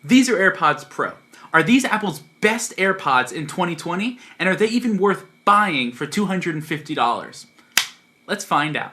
These are AirPods Pro. Are these Apple's best AirPods in 2020? And are they even worth buying for $250? Let's find out.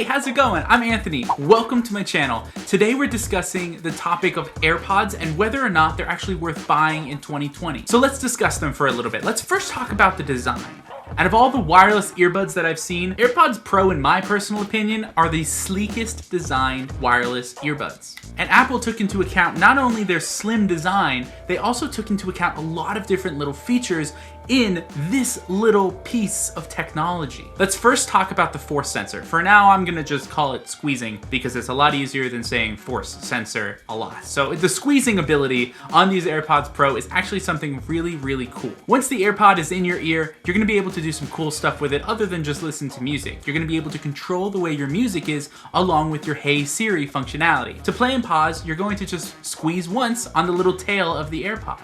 How's it going? I'm Anthony. Welcome to my channel. Today we're discussing the topic of AirPods and whether or not they're actually worth buying in 2020. So let's discuss them for a little bit. Let's first talk about the design. Out of all the wireless earbuds that I've seen, AirPods Pro, in my personal opinion, are the sleekest designed wireless earbuds. And Apple took into account not only their slim design, they also took into account a lot of different little features in this little piece of technology. Let's first talk about the force sensor. For now, I'm gonna just call it squeezing because it's a lot easier than saying force sensor a lot. So the squeezing ability on these AirPods Pro is actually something really, really cool. Once the AirPod is in your ear, you're gonna be able to do some cool stuff with it other than just listen to music. You're gonna be able to control the way your music is along with your Hey Siri functionality. To play and pause, you're going to just squeeze once on the little tail of the AirPod.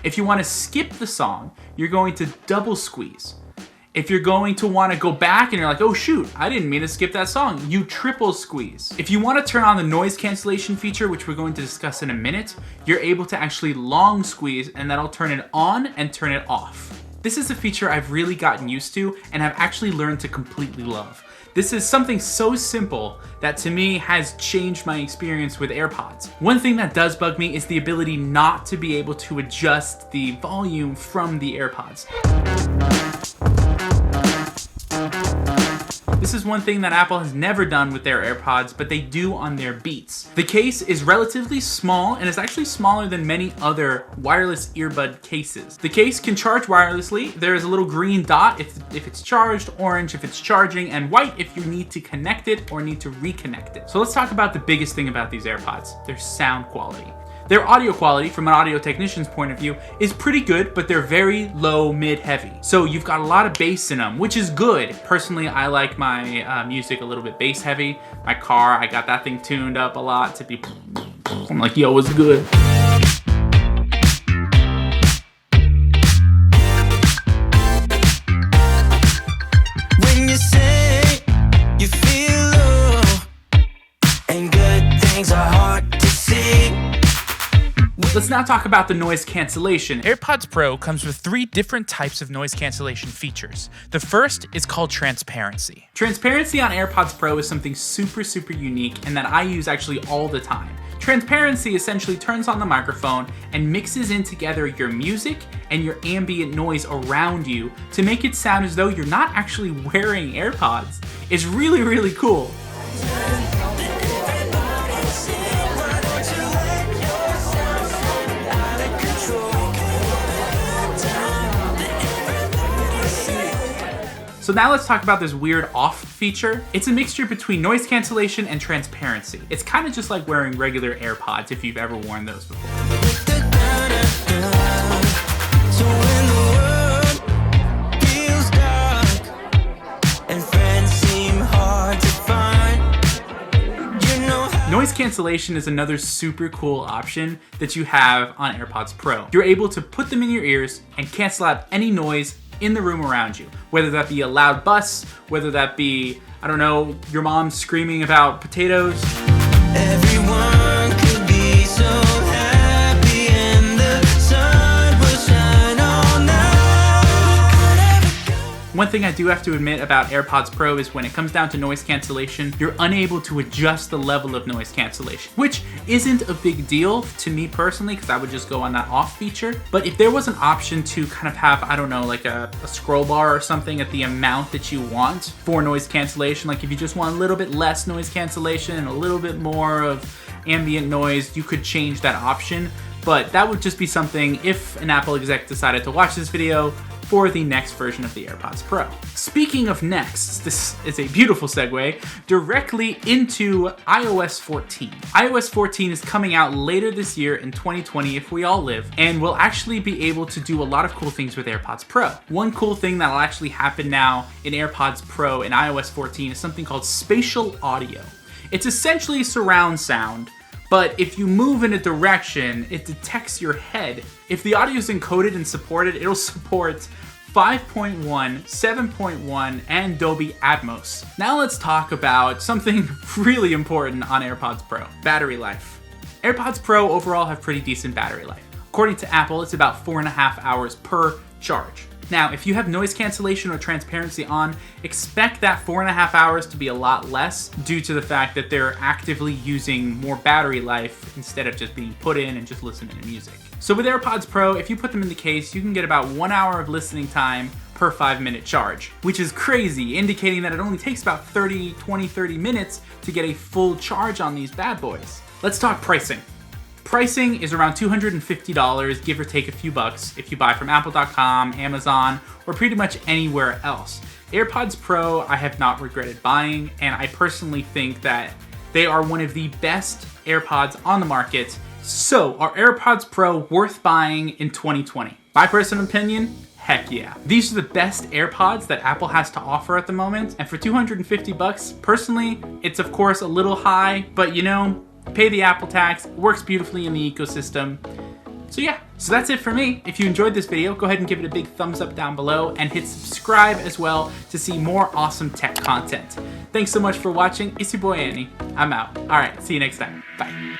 If you want to skip the song, you're going to double squeeze. If you're going to want to go back and you're like, oh shoot, I didn't mean to skip that song, you triple squeeze. If you want to turn on the noise cancellation feature, which we're going to discuss in a minute, you're able to actually long squeeze and that'll turn it on and turn it off. This is a feature I've really gotten used to and have actually learned to completely love. This is something so simple that to me has changed my experience with AirPods. One thing that does bug me is the ability not to be able to adjust the volume from the AirPods. This is one thing that Apple has never done with their AirPods, but they do on their Beats. The case is relatively small and is actually smaller than many other wireless earbud cases. The case can charge wirelessly. There is a little green dot if it's charged, orange if it's charging, and white if you need to connect it or need to reconnect it. So let's talk about the biggest thing about these AirPods, their sound quality. Their audio quality, from an audio technician's point of view, is pretty good, but they're very low, mid-heavy. So you've got a lot of bass in them, which is good. Personally, I like my music a little bit bass-heavy. My car, I got that thing tuned up a lot to be... I'm like, yo, what's good? When you say you feel low and good things are hard to see. Let's now talk about the noise cancellation. AirPods Pro comes with 3 different types of noise cancellation features. The first is called transparency. Transparency on AirPods Pro is something super unique and that I use actually all the time. Transparency essentially turns on the microphone and mixes in together your music and your ambient noise around you to make it sound as though you're not actually wearing AirPods. It's really cool. So now let's talk about this weird off feature. It's a mixture between noise cancellation and transparency. It's kind of just like wearing regular AirPods if you've ever worn those before. Noise cancellation is another super cool option that you have on AirPods Pro. You're able to put them in your ears and cancel out any noise in the room around you, whether that be a loud bus, whether that be, I don't know, your mom screaming about potatoes. Everyone could be so happy and the sun will shine all night. One thing I do have to admit about AirPods Pro is when it comes down to noise cancellation, you're unable to adjust the level of noise cancellation, which isn't a big deal to me personally because I would just go on that off feature. But if there was an option to kind of have, I don't know, like a scroll bar or something at the amount that you want for noise cancellation, like if you just want a little bit less noise cancellation and a little bit more of ambient noise, you could change that option. But that would just be something if an Apple exec decided to watch this video for the next version of the AirPods Pro. Speaking of next, this is a beautiful segue directly into iOS 14. iOS 14 is coming out later this year in 2020 if we all live, and we'll actually be able to do a lot of cool things with AirPods Pro. One cool thing that'll actually happen now in AirPods Pro in iOS 14 is something called spatial audio. It's essentially surround sound, But if you move in a direction, it detects your head. If the audio is encoded and supported, it'll support 5.1, 7.1, and Dolby Atmos. Now let's talk about something really important on AirPods Pro, battery life. AirPods Pro overall have pretty decent battery life. According to Apple, it's about 4.5 hours per charge. Now, if you have noise cancellation or transparency on, expect that 4.5 hours to be a lot less due to the fact that they're actively using more battery life instead of just being put in and just listening to music. So with AirPods Pro, if you put them in the case, you can get about 1 hour of listening time per 5-minute charge, which is crazy, indicating that it only takes about 30 minutes to get a full charge on these bad boys. Let's talk pricing. Pricing is around $250, give or take a few bucks, if you buy from Apple.com, Amazon, or pretty much anywhere else. AirPods Pro I have not regretted buying, and I personally think that they are one of the best AirPods on the market. So, are AirPods Pro worth buying in 2020? My personal opinion, heck yeah. These are the best AirPods that Apple has to offer at the moment, and for 250 bucks, personally, it's of course a little high, but you know, pay the Apple tax, works beautifully in the ecosystem. So yeah, so that's it for me. If you enjoyed this video, go ahead and give it a big thumbs up down below and hit subscribe as well to see more awesome tech content. Thanks so much for watching. It's your boy Annie. I'm out. All right, see you next time. Bye.